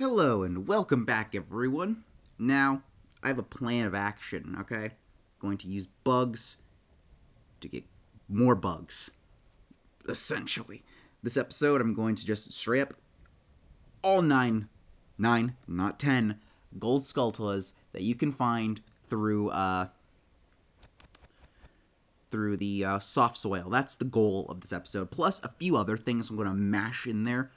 Hello and welcome back, everyone. Now, I have a plan of action, okay? Going to use bugs to get more bugs, essentially. This episode, I'm going to just straight up all nine, not 10, gold Skulltulas that you can find through the soft soil. That's the goal of this episode, plus a few other things I'm going to mash in there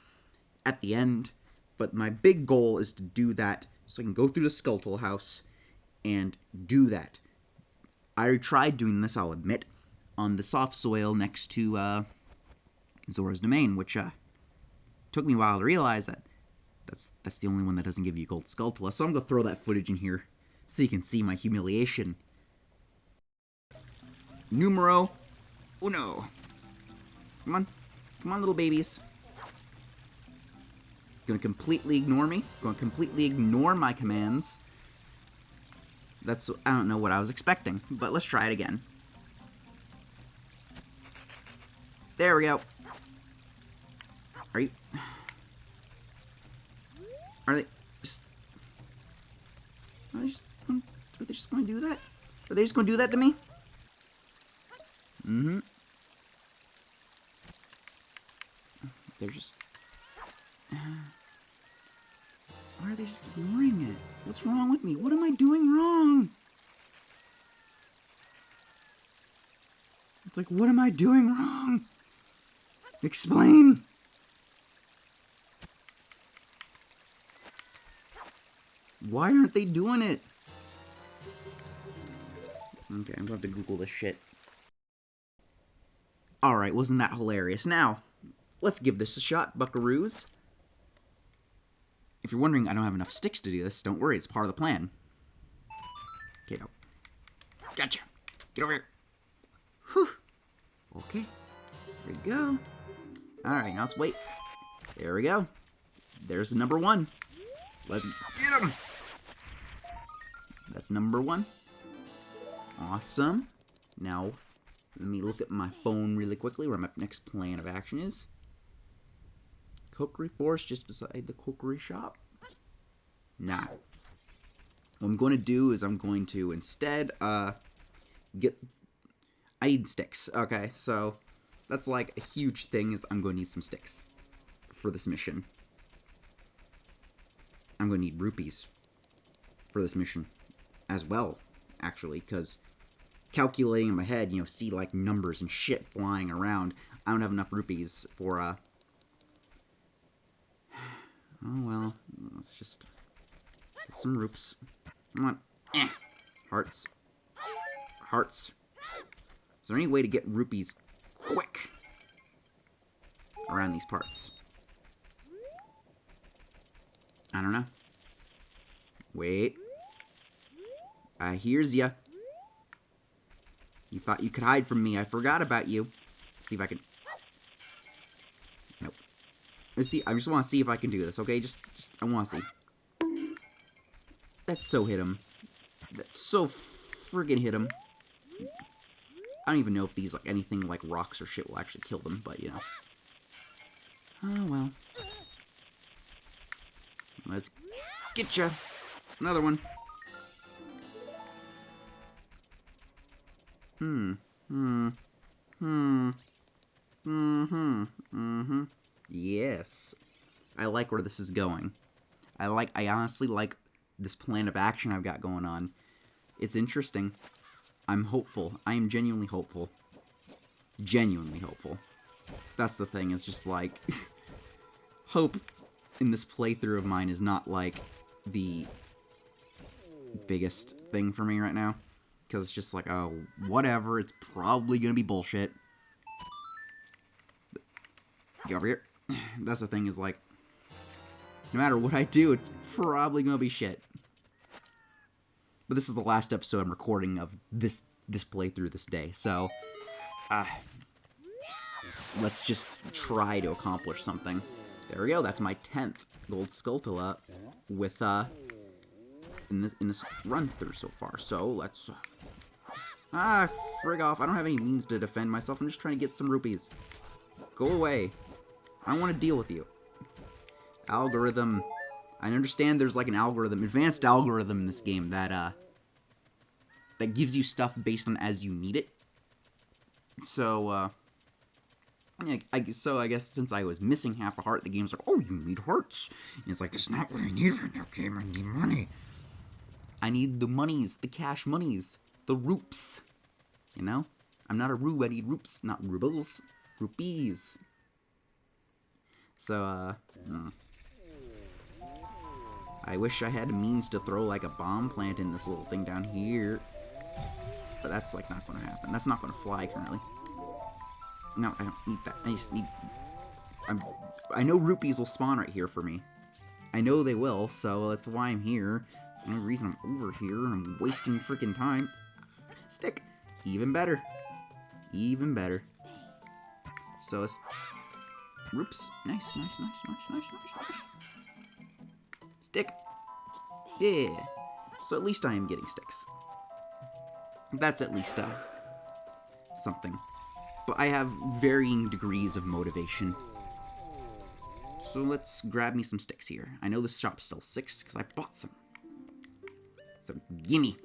at the end. But my big goal is to do that so I can go through the Skulltula house and do that. I already tried doing this, I'll admit, on the soft soil next to Zora's Domain, which took me a while to realize that that's the only one that doesn't give you gold Skulltula. So I'm going to throw that footage in here so you can see my humiliation. Numero uno. Come on, little babies. Gonna completely ignore me. Gonna completely ignore my commands. I don't know what I was expecting, but let's try it again. There we go. Are they just gonna do that? Are they just gonna do that to me? They're just... Why are they just ignoring it? What's wrong with me? What am I doing wrong? It's like, what am I doing wrong? Explain! Why aren't they doing it? Okay, I'm going to have to Google this shit. Alright, wasn't that hilarious? Now, let's give this a shot, buckaroos. If you're wondering I don't have enough sticks to do this, don't worry, it's part of the plan. Okay, no. Gotcha. Get over here. Whew. Okay. There we go. Alright, now let's wait. There we go. There's the number one. Let's get him. That's number one. Awesome. Now, let me look at my phone really quickly where my next plan of action is. Cookery Forest just beside the cookery shop? Nah. What I'm going to do is I'm going to instead get... I need sticks. Okay, so that's like a huge thing is I'm going to need some sticks for this mission. I'm going to need rupees for this mission as well, actually, because calculating in my head, see like numbers and shit flying around. I don't have enough rupees for oh well, let's get some roops. Come on. Hearts. Hearts. Is there any way to get rupees quick around these parts? I don't know. Wait. I hears ya. You thought you could hide from me. I forgot about you. Let's see if I can... Nope. Let's see. I just want to see if I can do this, okay? I want to see. That's so hit him. That's so friggin' hit him. I don't even know if these, like, anything like rocks or shit will actually kill them, but, Oh, well. Let's get ya. Another one. Yes. I like where this is going. I honestly like this plan of action I've got going on. It's interesting. I'm hopeful. I am genuinely hopeful. Genuinely hopeful. That's the thing, it's just like... hope in this playthrough of mine is not, like, the biggest thing for me right now. Because it's just like, oh, whatever, it's probably gonna be bullshit. Get over here. That's the thing, is like, no matter what I do, it's probably gonna be shit. But this is the last episode I'm recording of this playthrough this day, so, let's just try to accomplish something. There we go, that's my 10th gold Skulltula with, in this run through so far. So, let's, frig off. I don't have any means to defend myself. I'm just trying to get some rupees. Go away. I don't want to deal with you. Algorithm. I understand there's like an algorithm, advanced algorithm in this game that gives you stuff based on as you need it. So, yeah, I guess since I was missing half a heart, the game's like, oh, you need hearts. And it's like, that's not what I need right now, game. I need money. I need the monies, the cash monies, the roops. You know? I'm not a rube, I need roops, not rubles. Rupees. So, I wish I had a means to throw, like, a bomb plant in this little thing down here. But that's, like, not gonna happen. That's not gonna fly currently. No, I don't need that. I just need... I know rupees will spawn right here for me. I know they will, so that's why I'm here. It's the only reason I'm over here, and I'm wasting freaking time. Stick! Even better. Even better. So it's... Roops. Nice. Stick. Yeah. So at least I am getting sticks. That's at least, something. But I have varying degrees of motivation. So let's grab me some sticks here. I know this shop sells 6 because I bought some. So gimme.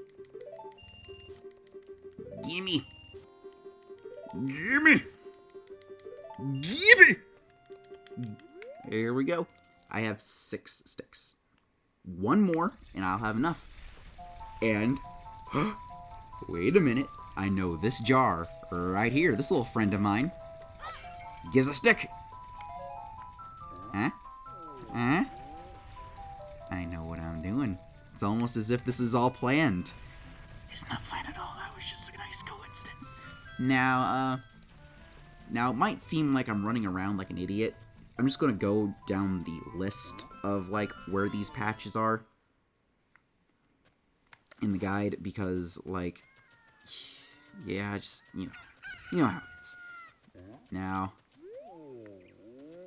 Gimme. Gimme. Gimme. Here we go. I have 6 sticks. 1 more, and I'll have enough. And, wait a minute. I know this jar right here, this little friend of mine, gives a stick. Huh? Huh? I know what I'm doing. It's almost as if this is all planned. It's not planned at all. That was just a nice coincidence. Now it might seem like I'm running around like an idiot. I'm just going to go down the list of, like, where these patches are in the guide because, like, yeah, just, you know how it is. Now,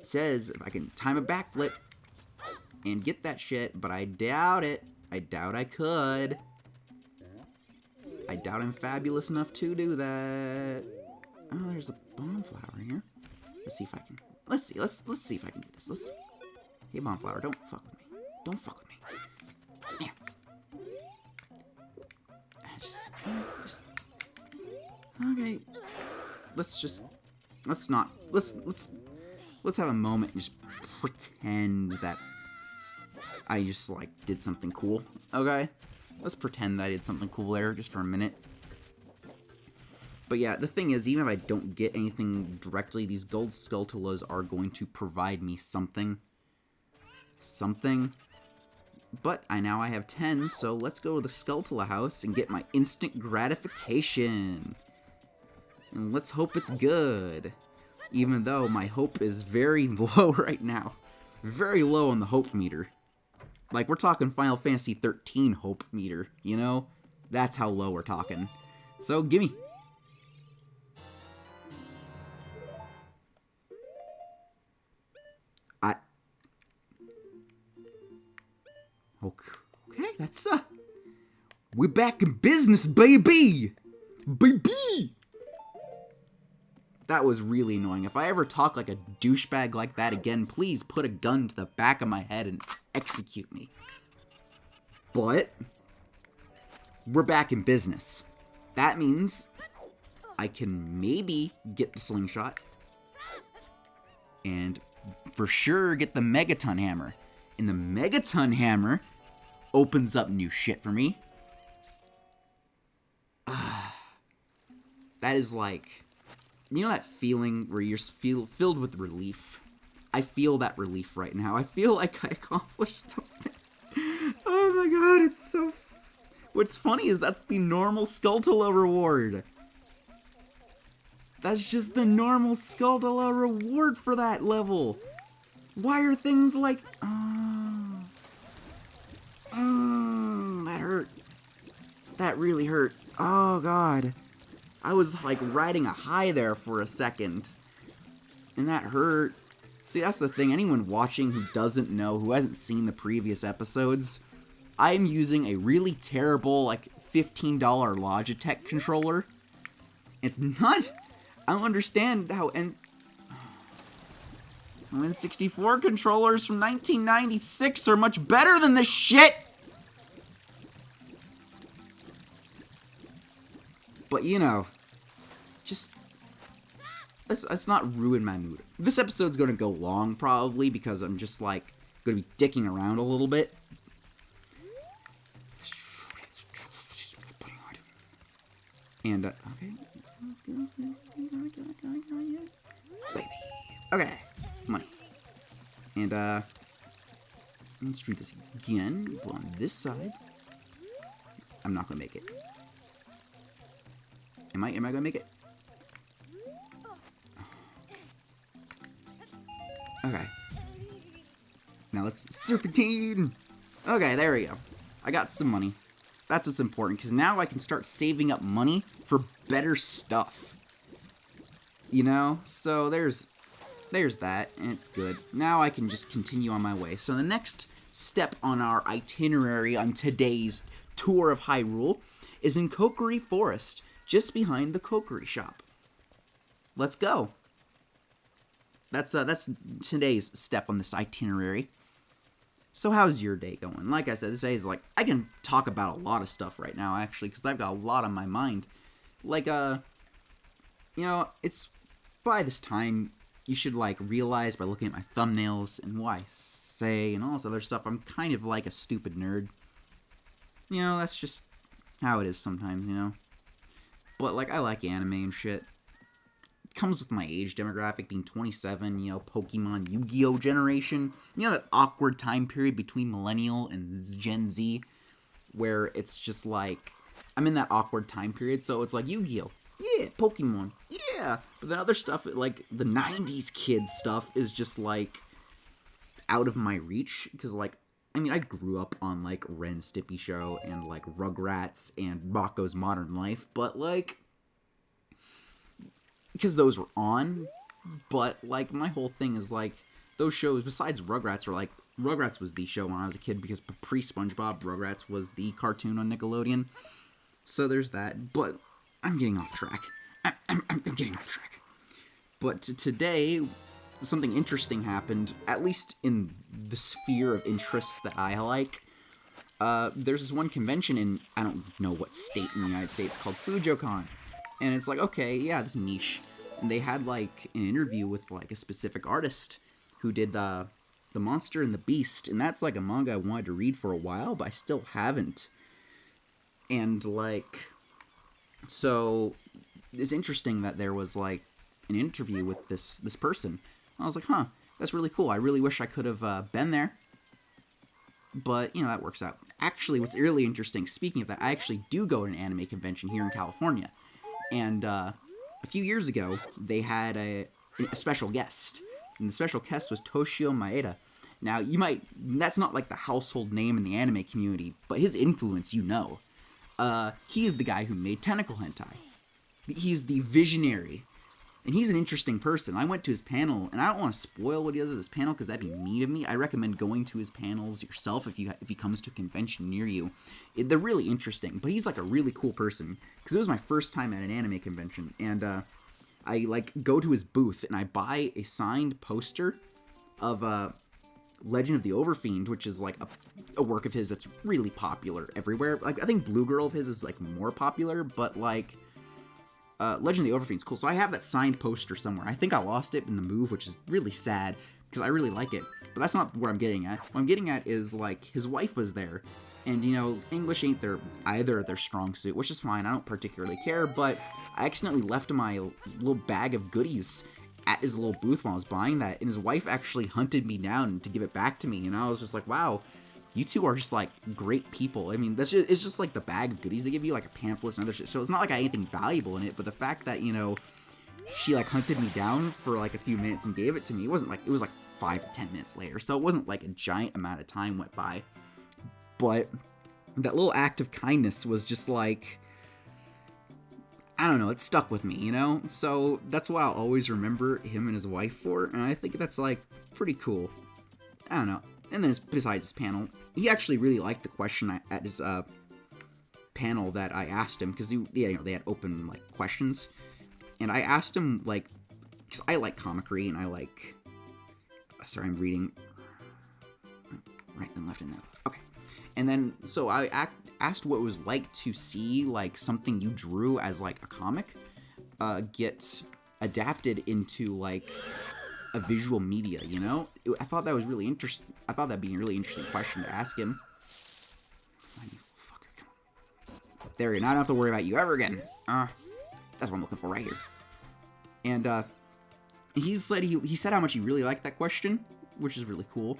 it says if I can time a backflip and get that shit, but I doubt it. I doubt I could. I doubt I'm fabulous enough to do that. Oh, there's a bomb flower here. Let's see if I can. Let's see if I can do this. Hey, bomb flower, don't fuck with me. Don't fuck with me. Yeah. Okay. Let's have a moment and just pretend that I just, like, did something cool. Okay? Let's pretend that I did something cool there just for a minute. But yeah, the thing is, even if I don't get anything directly, these gold Skulltulas are going to provide me something. But now I have 10, so let's go to the Skulltula house and get my instant gratification. And let's hope it's good. Even though my hope is very low right now. Very low on the hope meter. Like, we're talking Final Fantasy 13 hope meter, you know? That's how low we're talking. So, gimme. Okay, that's, we're back in business, baby! Baby! That was really annoying. If I ever talk like a douchebag like that again, please put a gun to the back of my head and execute me. But, we're back in business. That means I can maybe get the slingshot. And for sure get the Megaton Hammer. And the Megaton Hammer opens up new shit for me. That is like... You know that feeling where you're filled with relief? I feel that relief right now. I feel like I accomplished something. Oh my god, it's so... What's funny is that's the normal Skulltula reward. That's just the normal Skulltula reward for that level. Why are things like... that hurt. That really hurt. Oh god. I was like riding a high there for a second. And that hurt. See, that's the thing. Anyone watching who doesn't know, who hasn't seen the previous episodes, I'm using a really terrible, like, $15 Logitech controller. It's not... I don't understand how... And N64 controllers from 1996 are much better than this shit! But, you know, just... let's not ruin my mood. This episode's gonna go long, probably, because I'm just, like, gonna be dicking around a little bit. And, okay, let's go. Baby. Okay, money. And, let's do this again, but on this side. I'm not gonna make it. Am I gonna make it? Okay. Now let's serpentine. Okay, there we go. I got some money. That's what's important, because now I can start saving up money for better stuff. You know? So there's that, and it's good. Now I can just continue on my way. So the next step on our itinerary on today's tour of Hyrule is in Kokiri Forest, just behind the Kokiri shop. Let's go. That's today's step on this itinerary. So how's your day going? Like I said, this day is like, I can talk about a lot of stuff right now, actually, because I've got a lot on my mind. Like, you know, it's by this time, you should, like, realize by looking at my thumbnails and what I say and all this other stuff, I'm kind of like a stupid nerd. You know, that's just how it is sometimes, you know? But, like, I like anime and shit. It comes with my age demographic, being 27, you know, Pokemon, Yu-Gi-Oh! Generation. You know, that awkward time period between Millennial and Gen Z, where it's just like, I'm in that awkward time period, so it's like, Yu-Gi-Oh! Yeah, Pokemon, yeah! But then other stuff, like, the 90s kids stuff is just, like, out of my reach, because, like, I mean, I grew up on, like, Ren and Stimpy Show, and, like, Rugrats, and Rocko's Modern Life, but, like, because those were on, but, like, my whole thing is, like, those shows, besides Rugrats, were, like, Rugrats was the show when I was a kid, because pre-SpongeBob, Rugrats was the cartoon on Nickelodeon, so there's that, but I'm getting off track. I'm getting off track. But today, something interesting happened, at least in the sphere of interests that I like. There's this one convention in, I don't know what state in the United States, called FujoCon. And it's like, okay, yeah, this niche. And they had, like, an interview with, like, a specific artist who did The Monster and the Beast. And that's, like, a manga I wanted to read for a while, but I still haven't. And, like, so it's interesting that there was, like, an interview with this person. I was like, huh, that's really cool. I really wish I could have been there. But, you know, that works out. Actually, what's really interesting, speaking of that, I actually do go to an anime convention here in California. And a few years ago, they had a special guest. And the special guest was Toshio Maeda. Now, that's not like the household name in the anime community, but his influence, you know. He's the guy who made Tentacle Hentai. He's the visionary. And he's an interesting person. I went to his panel, and I don't want to spoil what he does at his panel, because that'd be mean of me. I recommend going to his panels yourself if he comes to a convention near you. They're really interesting, but he's, like, a really cool person, because it was my first time at an anime convention, and I, like, go to his booth, and I buy a signed poster of Legend of the Overfiend, which is, like, a work of his that's really popular everywhere. Like, I think Blue Girl of his is, like, more popular, but, like, Legend of the Overfiend is cool. So I have that signed poster somewhere. I think I lost it in the move, which is really sad, because I really like it. But that's not where I'm getting at. What I'm getting at is, like, his wife was there, and, you know, English ain't either their strong suit, which is fine. I don't particularly care, but I accidentally left my little bag of goodies at his little booth while I was buying that, and his wife actually hunted me down to give it back to me, and I was just like, wow, you two are just, like, great people. I mean, it's just, like, the bag of goodies they give you, like, a pamphlet and other shit, so it's not like I had anything valuable in it, but the fact that, you know, she, like, hunted me down for, like, a few minutes and gave it to me, it was, like, 5 to 10 minutes later, so it wasn't, like, a giant amount of time went by, but that little act of kindness was just, like, I don't know, it stuck with me, you know, so that's what I'll always remember him and his wife for, and I think that's, like, pretty cool. I don't know. And then besides his panel, he actually really liked the question at his panel that I asked him, because they had open, like, questions, and I asked him, like, because I like comicry and I like Sorry, I'm reading. Right and left and left. Okay. And then, so I asked what it was like to see, like, something you drew as, like, a comic get adapted into, like, a visual media, you know? I thought that was really interesting. I thought that'd be a really interesting question to ask him. Fucker, come on. There, now I don't have to worry about you ever again. That's what I'm looking for right here. And, he said how much he really liked that question, which is really cool.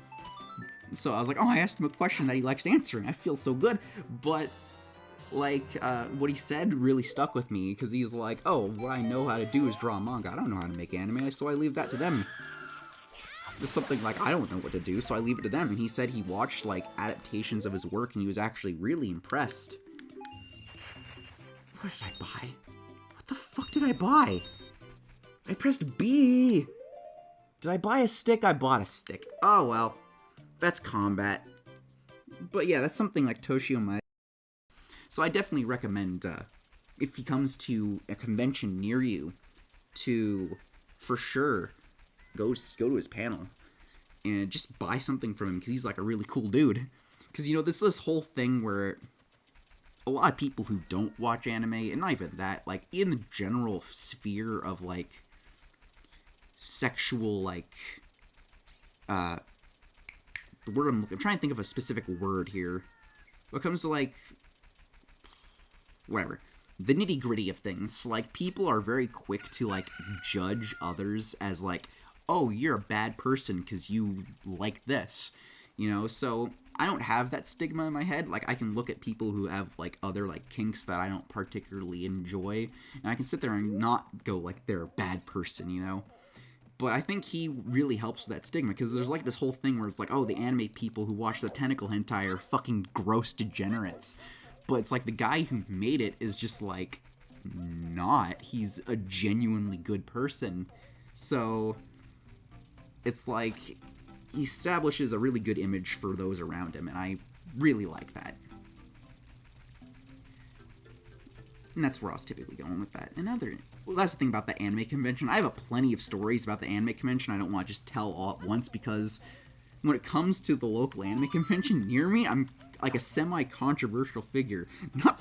So I was like, oh, I asked him a question that he likes answering. I feel so good. But, like, what he said really stuck with me, because he's like, oh, what I know how to do is draw manga. I don't know how to make anime, so I leave that to them. It's something like, I don't know what to do, so I leave it to them. And he said he watched, like, adaptations of his work, and he was actually really impressed. What did I buy? What the fuck did I buy? I pressed B! Did I buy a stick? I bought a stick. Oh, well. That's combat. But yeah, that's something like Toshio might. So I definitely recommend, if he comes to a convention near you, to, for sure, go to his panel and just buy something from him, because he's like a really cool dude. Because, you know, this whole thing where a lot of people who don't watch anime, and not even that, like, in the general sphere of, like, sexual, like, the word I'm trying to think of a specific word here. When it comes to, like, whatever, the nitty-gritty of things, like, people are very quick to, like, judge others as, like, oh, you're a bad person because you like this, you know? So I don't have that stigma in my head. Like, I can look at people who have, like, other, like, kinks that I don't particularly enjoy, and I can sit there and not go, like, they're a bad person, you know? But I think he really helps with that stigma, because there's, like, this whole thing where it's like, oh, the anime people who watch the tentacle hentai are fucking gross degenerates. But it's like, the guy who made it is just, like, not. He's a genuinely good person. So, it's like, he establishes a really good image for those around him, and I really like that. And that's where I was typically going with that. Well, that's the thing about the anime convention. I have plenty of stories about the anime convention I don't want to just tell all at once, because when it comes to the local anime convention near me, I'm like a semi-controversial figure. I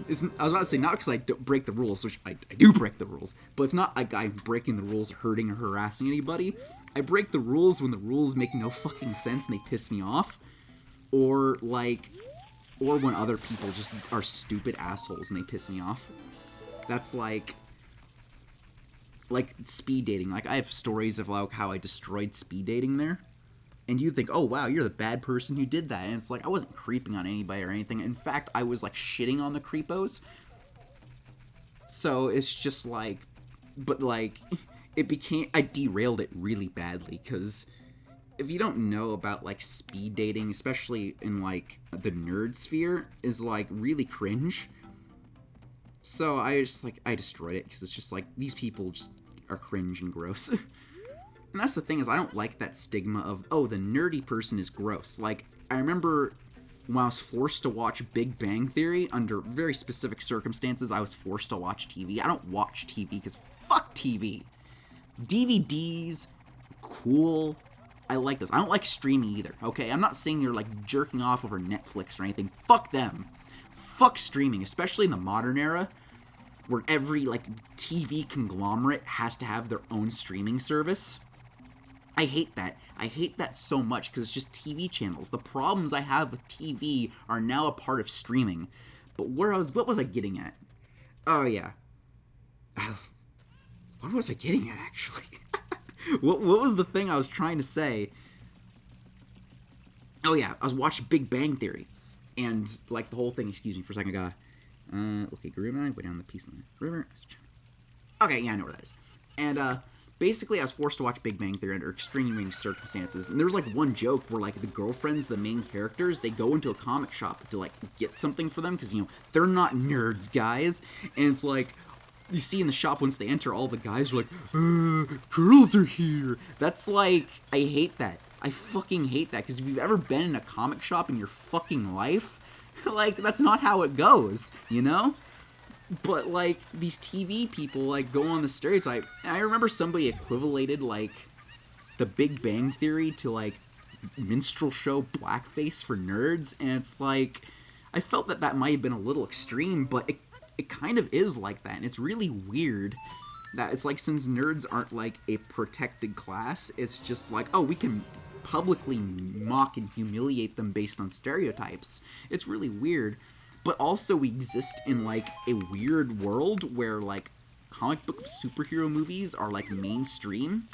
was about to say, not because I don't break the rules, which I do break the rules, but it's not like I'm breaking the rules, hurting or harassing anybody. I break the rules when the rules make no fucking sense and they piss me off, or when other people just are stupid assholes and they piss me off. That's like speed dating. Like, I have stories of, like, how I destroyed speed dating there. And you think, oh, wow, you're the bad person who did that. And it's like, I wasn't creeping on anybody or anything. In fact, I was, like, shitting on the creepos. So it's just like, but, like, I derailed it really badly, because if you don't know about, like, speed dating, especially in, like, the nerd sphere, is, like, really cringe. So I destroyed it, because it's just like, these people just are cringe and gross. And that's the thing, is I don't like that stigma of, oh, the nerdy person is gross. Like, I remember when I was forced to watch Big Bang Theory, under very specific circumstances, I was forced to watch TV. I don't watch TV, because fuck TV. DVDs, cool. I like those. I don't like streaming either, okay? I'm not saying you're, like, jerking off over Netflix or anything. Fuck them. Fuck streaming, especially in the modern era, where every, like, TV conglomerate has to have their own streaming service. I hate that. I hate that so much, because it's just TV channels. The problems I have with TV are now a part of streaming. But what was I getting at? Oh, yeah. What was I getting at, actually? What was the thing I was trying to say? Oh, yeah, I was watching Big Bang Theory. And, like, the whole thing, excuse me for a second, I got, okay, Garuma, go down the peace line. River, okay, yeah, I know where that is. And, basically, I was forced to watch Big Bang Theory under extreme circumstances. And there was, like, one joke where, like, the girlfriends, the main characters, they go into a comic shop to, like, get something for them, because, you know, they're not nerds, guys. And it's like, you see in the shop, once they enter, all the guys are like, girls are here. That's, like, I hate that. I fucking hate that, because if you've ever been in a comic shop in your fucking life, like, that's not how it goes, you know? But, like, these TV people, like, go on the stereotype. And I remember somebody equivalated, like, The Big Bang Theory to like minstrel show blackface for nerds, and it's like I felt that might have been a little extreme, but it kind of is like that, and it's really weird that it's like, since nerds aren't like a protected class, it's just like, oh, we can publicly mock and humiliate them based on stereotypes. It's really weird. But also we exist in like a weird world where like comic book superhero movies are like mainstream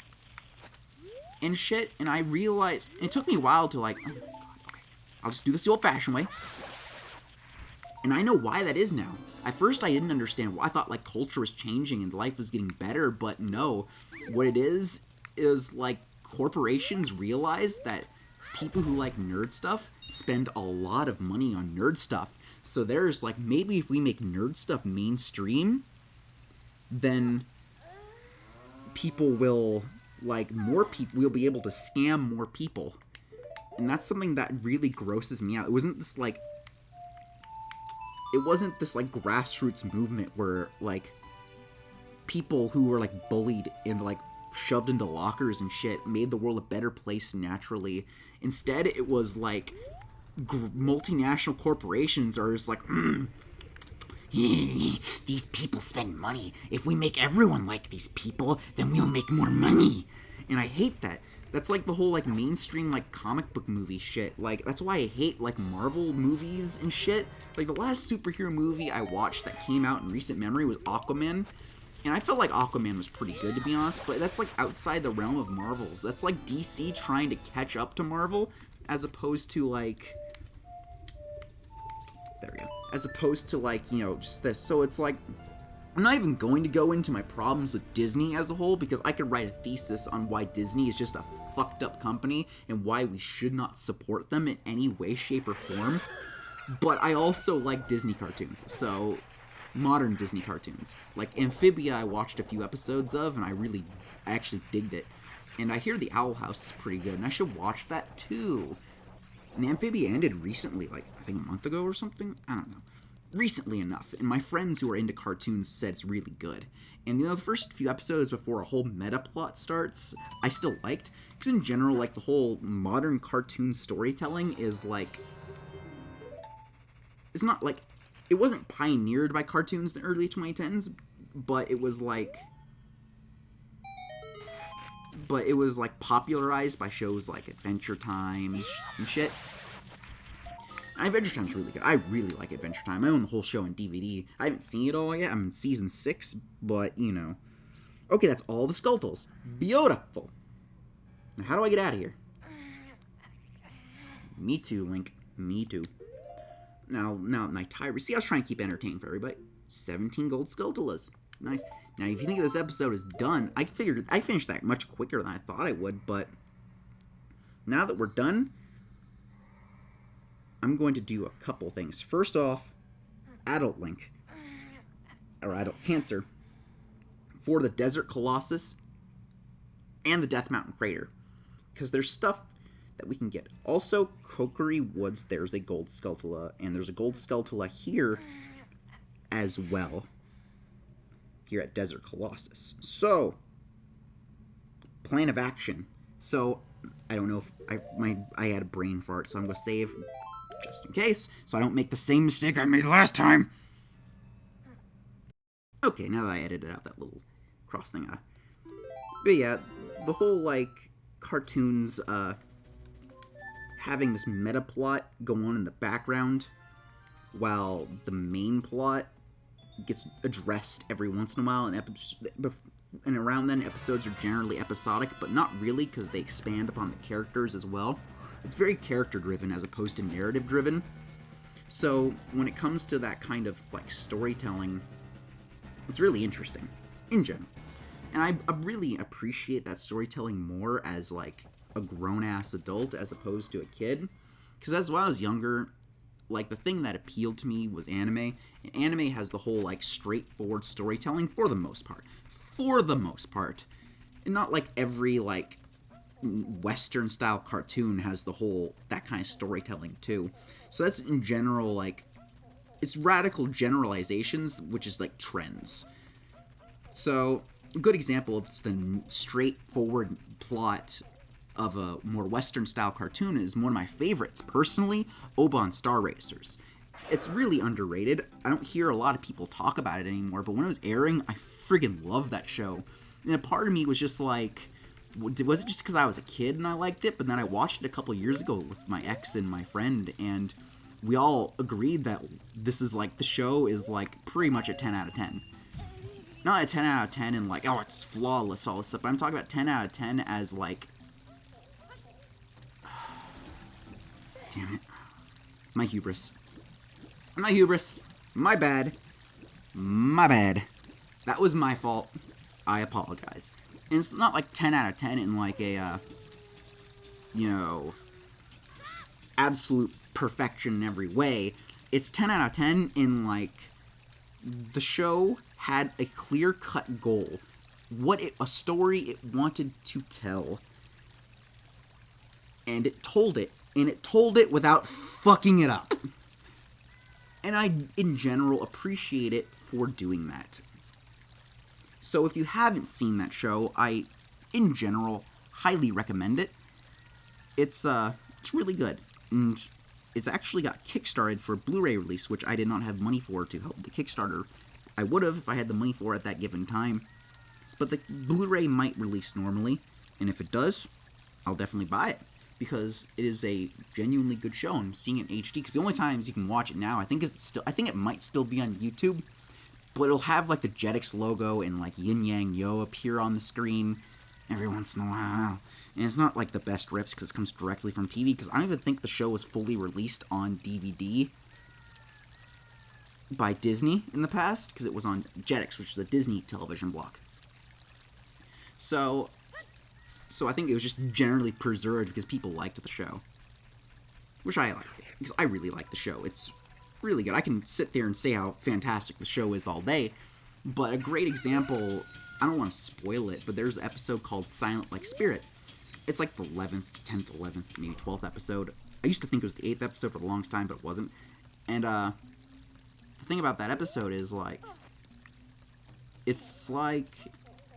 and shit, and I realized, it took me a while to like, oh my god, okay, I'll just do this the old-fashioned way. And I know why that is now. At first I didn't understand why. I thought like culture was changing and life was getting better, but no. What it is like corporations realize that people who like nerd stuff spend a lot of money on nerd stuff. So there's like, maybe if we make nerd stuff mainstream, then people will, like, more people, we'll be able to scam more people. And that's something that really grosses me out. It wasn't this like grassroots movement where like people who were like bullied and like shoved into lockers and shit made the world a better place naturally. Instead, it was like multinational corporations are just like, these people spend money. If we make everyone like these people, then we'll make more money. And I hate that. That's like the whole like mainstream like comic book movie shit. Like, that's why I hate like Marvel movies and shit. Like, the last superhero movie I watched that came out in recent memory was Aquaman. And I felt like Aquaman was pretty good, to be honest, but that's like outside the realm of Marvel's. That's like DC trying to catch up to Marvel, as opposed to like, there we go, as opposed to like, you know, just this. So it's like, I'm not even going to go into my problems with Disney as a whole, because I could write a thesis on why Disney is just a fucked up company and why we should not support them in any way, shape, or form. But I also like Disney cartoons, so modern Disney cartoons. Like Amphibia I watched a few episodes of, and I actually digged it. And I hear the Owl House is pretty good, and I should watch that too. And Amphibia ended recently, like I think a month ago or something? I don't know. Recently enough, and my friends who are into cartoons said it's really good. And you know, the first few episodes before a whole meta plot starts, I still liked, because in general, like, the whole modern cartoon storytelling is like, it's not like, it wasn't pioneered by cartoons in the early 2010s, but it was like popularized by shows like Adventure Time and shit. Adventure Time's really good. I really like Adventure Time. I own the whole show on DVD. I haven't seen it all yet. I'm in season 6, but, you know. Okay, that's all the Skulltulas. Beautiful. Now, how do I get out of here? Me too, Link. Me too. Now, my timer. See, I was trying to keep entertained for everybody. 17 gold Skulltulas. Nice. Now, if you think this episode is done, I figured I finished that much quicker than I thought I would, but now that we're done, I'm going to do a couple things. First off, Adult Link, or Adult Cancer, for the Desert Colossus and the Death Mountain Crater, because there's stuff that we can get. Also, Kokiri Woods, there's a gold Skulltula, and there's a gold Skulltula here as well, here at Desert Colossus. So, plan of action. So, I don't know if I had a brain fart, so I'm going to save just in case, so I don't make the same mistake I made last time. Okay, now that I edited out that little cross thing, but yeah, the whole, like, cartoons, having this meta plot go on in the background, while the main plot gets addressed every once in a while, and around then, episodes are generally episodic, but not really, because they expand upon the characters as well. It's very character-driven as opposed to narrative-driven. So, when it comes to that kind of, like, storytelling, it's really interesting, in general. And I really appreciate that storytelling more as, like, a grown-ass adult as opposed to a kid. Because as when I was younger, like, the thing that appealed to me was anime. And anime has the whole, like, straightforward storytelling for the most part. For the most part. And not, like, every, like, Western style cartoon has the whole that kind of storytelling too. So that's in general, like, it's radical generalizations, which is like trends. So a good example of the straightforward plot of a more Western style cartoon is one of my favorites. Personally, Oban Star Racers. It's really underrated. I don't hear a lot of people talk about it anymore, but when it was airing, I friggin' loved that show. And a part of me was just like, was it just because I was a kid and I liked it? But then I watched it a couple years ago with my ex and my friend, and we all agreed that this is like, the show is like pretty much a 10 out of 10. Not a 10 out of 10 and like, oh, it's flawless, all this stuff, but I'm talking about 10 out of 10 as like, damn it, my hubris. My bad. That was my fault. I apologize. And it's not like 10 out of 10 in like a, absolute perfection in every way. It's 10 out of 10 in like, the show had a clear-cut goal. A story it wanted to tell. And it told it. And it told it without fucking it up. And I, in general, appreciate it for doing that. So if you haven't seen that show, I, in general, highly recommend it. It's really good. And it's actually got kickstarted for a Blu-ray release, which I did not have money for to help the Kickstarter. I would have if I had the money for it at that given time. But the Blu-ray might release normally, and if it does, I'll definitely buy it. Because it is a genuinely good show, and I'm seeing it in HD. Because the only times you can watch it now, I think it might still be on YouTube. But it'll have like the Jetix logo and like Yin Yang Yo appear on the screen every once in a while. And it's not like the best rips because it comes directly from TV. Because I don't even think the show was fully released on DVD by Disney in the past. Because it was on Jetix, which is a Disney television block. So I think it was just generally preserved because people liked the show. Which I like, because I really like the show. It's really good. I can sit there and say how fantastic the show is all day, but a great example, I don't want to spoil it, but there's an episode called Silent Like Spirit. It's like the 11th, 10th, 11th, maybe 12th episode. I used to think it was the 8th episode for the longest time, but it wasn't. And the thing about that episode is, like, it's like,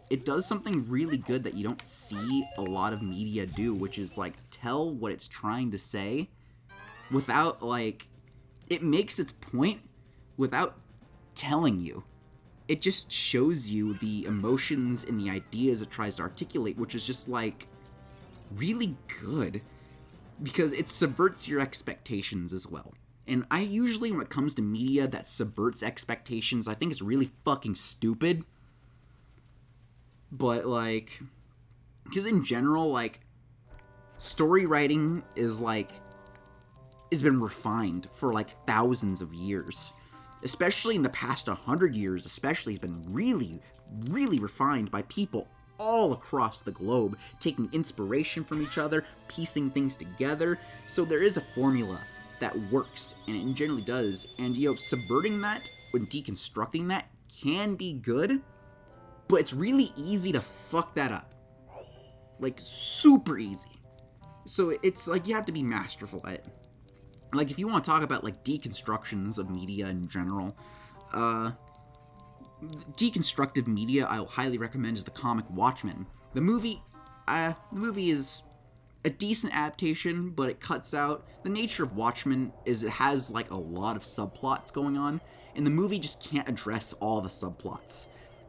it does something really good that you don't see a lot of media do, which is, like, tell what it's trying to say without, like, it makes its point without telling you. It just shows you the emotions and the ideas it tries to articulate, which is just, like, really good. Because it subverts your expectations as well. And I usually, when it comes to media that subverts expectations, I think it's really fucking stupid. But, like, because in general, like, story writing is, like, has been refined for, like, thousands of years. Especially in the past 100 years, especially, has been really, really refined by people all across the globe, taking inspiration from each other, piecing things together. So there is a formula that works, and it generally does. And, subverting that, when deconstructing that, can be good, but it's really easy to fuck that up. Like, super easy. So it's, like, you have to be masterful at it. Like, if you want to talk about, like, deconstructions of media in general, deconstructive media I will highly recommend is the comic Watchmen. The movie is a decent adaptation, but it cuts out. The nature of Watchmen is it has, like, a lot of subplots going on, and the movie just can't address all the subplots.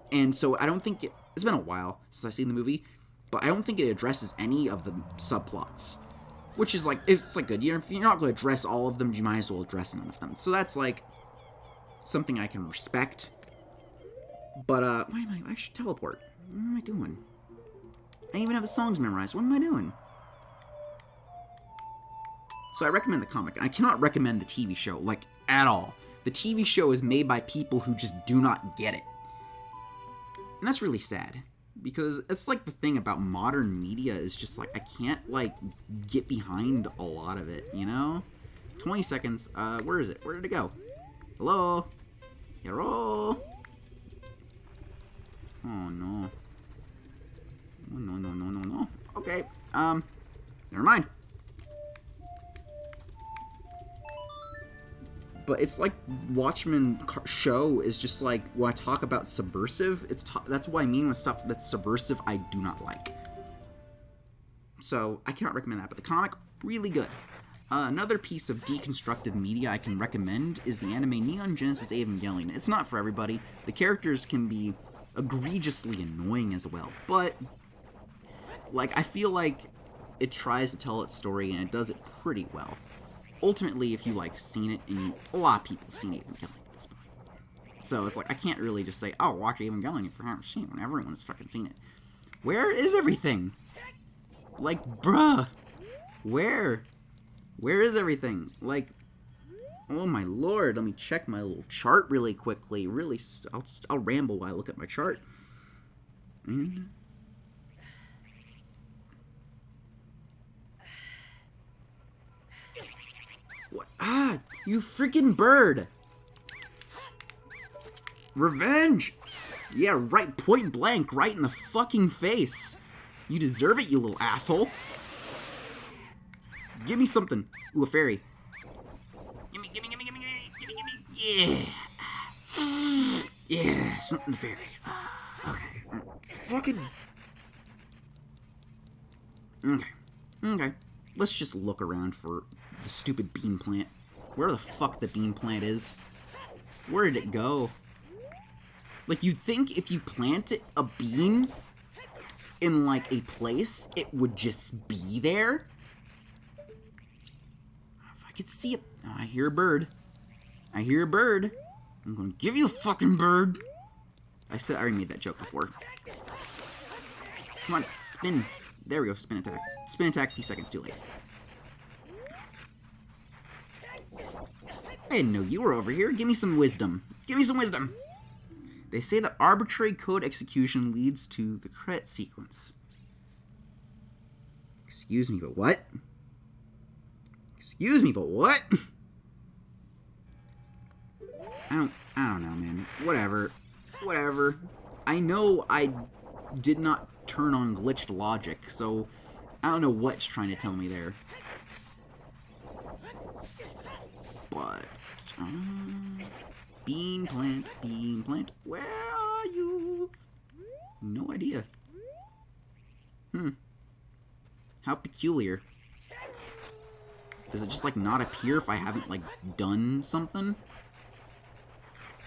And so I don't think it's been a while since I've seen the movie, but I don't think it addresses any of the subplots. Which is, like, it's, like, good. If you're not going to address all of them, you might as well address none of them. So that's, like, something I can respect. But, why am I should teleport. What am I doing? I don't even have the songs memorized. What am I doing? So I recommend the comic. And I cannot recommend the TV show, like, at all. The TV show is made by people who just do not get it. And that's really sad. Because it's, like, the thing about modern media is just, like, I can't, like, get behind a lot of it, 20 seconds. Where is it? Where did it go? Hello? Hello? Oh, no. Oh, no. Okay, never mind. But it's like Watchmen show is just like, when I talk about subversive, that's what I mean with stuff that's subversive I do not like. So I cannot recommend that, but the comic, really good. Another piece of deconstructive media I can recommend is the anime Neon Genesis Evangelion. It's not for everybody. The characters can be egregiously annoying as well, but like I feel like it tries to tell its story and it does it pretty well. Ultimately, if you like seen it, and a lot of people have seen Evangelion at this point, so it's like I can't really just say, "Oh, watch Evangelion if you haven't seen it," when everyone's fucking seen it. Where is everything? Like, bruh, where is everything? Like, oh my lord, let me check my little chart really quickly. Really, I'll ramble while I look at my chart. And what? Ah, you freaking bird! Revenge! Yeah, right, point blank, right in the fucking face. You deserve it, you little asshole. Give me something. Ooh, a fairy. Gimme. Yeah. Yeah, something fairy. Okay. Fucking. Okay. Let's just look around for the stupid bean plant. Where the fuck the bean plant is? Where did it go? Like, you'd think if you planted a bean in, like, a place, it would just be there. If I could see it. Oh, I hear a bird. I'm gonna give you a fucking bird. I already made that joke before. Come on, spin. There we go, spin attack. Spin attack a few seconds too late. I didn't know you were over here. Give me some wisdom. They say that arbitrary code execution leads to the credit sequence. Excuse me, but what? I don't know, man. Whatever. I know I did not turn on glitched logic, so I don't know what's trying to tell me there. But, bean plant, where are you? No idea. How peculiar. Does it just, like, not appear if I haven't, like, done something?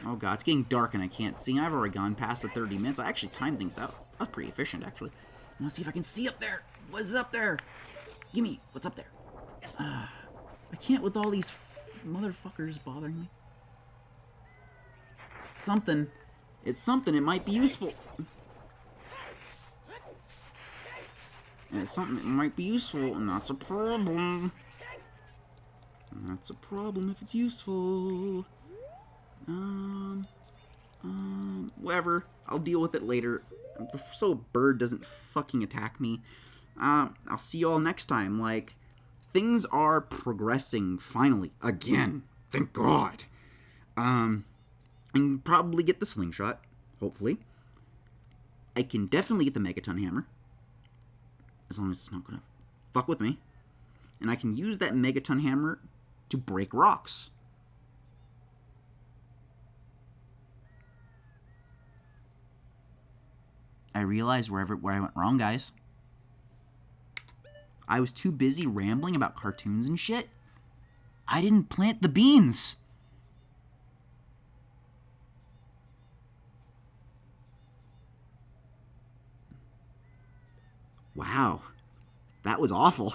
Oh god, it's getting dark and I can't see. I've already gone past the 30 minutes. I actually timed things out. That was pretty efficient, actually. I want to see if I can see up there. What is up there? Gimme. What's up there? I can't with all these motherfuckers bothering me. Something. It's something. It might be useful. It's something that might be useful, and that's a problem. That's a problem if it's useful. Whatever. I'll deal with it later. So a bird doesn't fucking attack me. I'll see you all next time. Like, things are progressing finally. Again. Thank God. And probably get the slingshot. Hopefully. I can definitely get the megaton hammer. As long as it's not gonna fuck with me. And I can use that megaton hammer to break rocks. I realized where I went wrong, guys. I was too busy rambling about cartoons and shit. I didn't plant the beans. Wow. That was awful.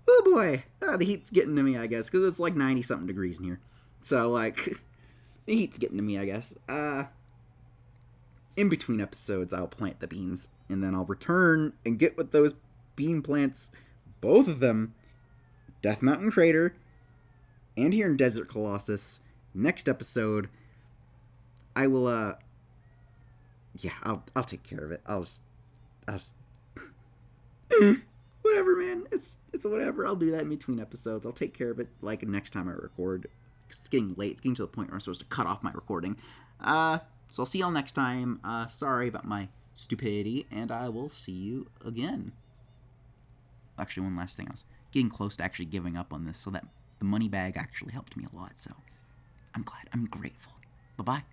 Oh boy. The heat's getting to me, I guess, because it's like 90-something degrees in here. So, like, the heat's getting to me, I guess. In between episodes, I'll plant the beans, and then I'll return and get with those bean plants, both of them, Death Mountain Crater, and here in Desert Colossus. Next episode, I will, yeah, I'll take care of it. I'll just whatever, man. It's whatever. I'll do that in between episodes. I'll take care of it, like, next time I record. It's getting late. It's getting to the point where I'm supposed to cut off my recording. So I'll see y'all next time. Sorry about my stupidity, and I will see you again. Actually, one last thing. I was getting close to actually giving up on this, so that the money bag actually helped me a lot, so I'm glad. I'm grateful. Bye-bye.